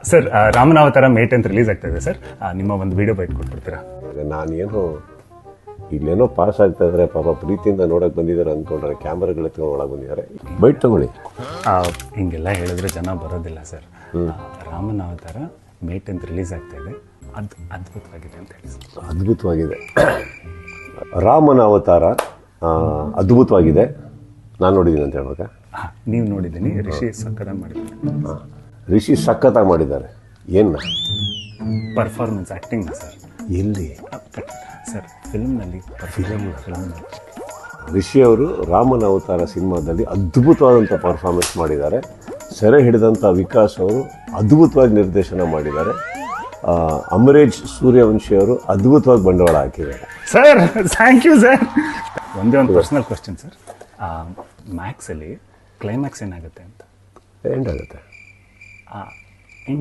Sir ರಾಮನಾವತಾರ May 10th release ಆಗ್ತಾ ಇದೆ sir. ನಿಮ್ಮ ಒಂದು ವಿಡಿಯೋ ಬೈಟ್ ಕೊಟ್ಬಿಡ್ತೀರಾ? ನಾನೇನು ಇಲ್ಲೇನೋ ಪಾಸ್ ಆಗ್ತಾ ಇದ್ರೆ ಪಾಪ ಪ್ರೀತಿಯಿಂದ ನೋಡಕ್ ಬಂದಿದ್ದಾರೆ ಅಂದ್ಕೊಂಡ್ರೆ ಕ್ಯಾಮ್ರಾಗಳು ಎತ್ಕೊಂಡು ಒಳಗೆ ಬಂದಿದ್ದಾರೆ. ಬೈಟ್ ತಗೊಳ್ಳಿ. ಹಿಂಗೆಲ್ಲ ಹೇಳಿದ್ರೆ ಜನ ಬರೋದಿಲ್ಲ ಸರ್. ರಾಮನಾವತಾರ ಮೇ 10th ರಿಲೀಸ್ ಆಗ್ತಾ ಇದೆ, ಅದು ಅದ್ಭುತವಾಗಿದೆ ಅಂತ ಹೇಳಿ ಸರ್. ಅದ್ಭುತವಾಗಿದೆ. ರಾಮನ ಅವತಾರ ಅದ್ಭುತವಾಗಿದೆ. ನಾನು ನೋಡಿದ್ದೀನಿ ಅಂತ ಹೇಳ್ಬೇಕಾ? ನೀವು ನೋಡಿದ್ದೀನಿ. ರಿಷಿ ಸಕ್ಕತ್ತಾಗಿ ಮಾಡಿದ್ದಾರೆ. ರಿಷಿ ಸಖತ್ತಾಗಿ ಮಾಡಿದ್ದಾರೆ. ಏನು ಪರ್ಫಾರ್ಮೆನ್ಸ್, ಆ್ಯಕ್ಟಿಂಗ್ ಸರ್. ಎಲ್ಲಿ ಸರ್ ಫಿಲ್ಮ್ನಲ್ಲಿ ರಿಷಿ ಅವರು ರಾಮನ ಅವತಾರ ಸಿನಿಮಾದಲ್ಲಿ ಅದ್ಭುತವಾದಂಥ ಪರ್ಫಾರ್ಮೆನ್ಸ್ ಮಾಡಿದ್ದಾರೆ. ಸೆರೆ ಹಿಡಿದಂಥ ವಿಕಾಸ್ ಅವರು ಅದ್ಭುತವಾಗಿ ನಿರ್ದೇಶನ ಮಾಡಿದ್ದಾರೆ. ಅಮರೇಶ್ ಸೂರ್ಯವಂಶಿ ಅವರು ಅದ್ಭುತವಾಗಿ ಬಂಡವಾಳ ಹಾಕಿದ್ದಾರೆ. Sir thank you sir. ಒಂದೇ ಒಂದು ಪರ್ಸನಲ್ ಕ್ವಶನ್ ಸರ್. ಮ್ಯಾಕ್ಸಲ್ಲಿ ಕ್ಲೈಮ್ಯಾಕ್ಸ್ ಏನಾಗುತ್ತೆ ಅಂತ? ಎಂಡ್ ಆಗುತ್ತೆ.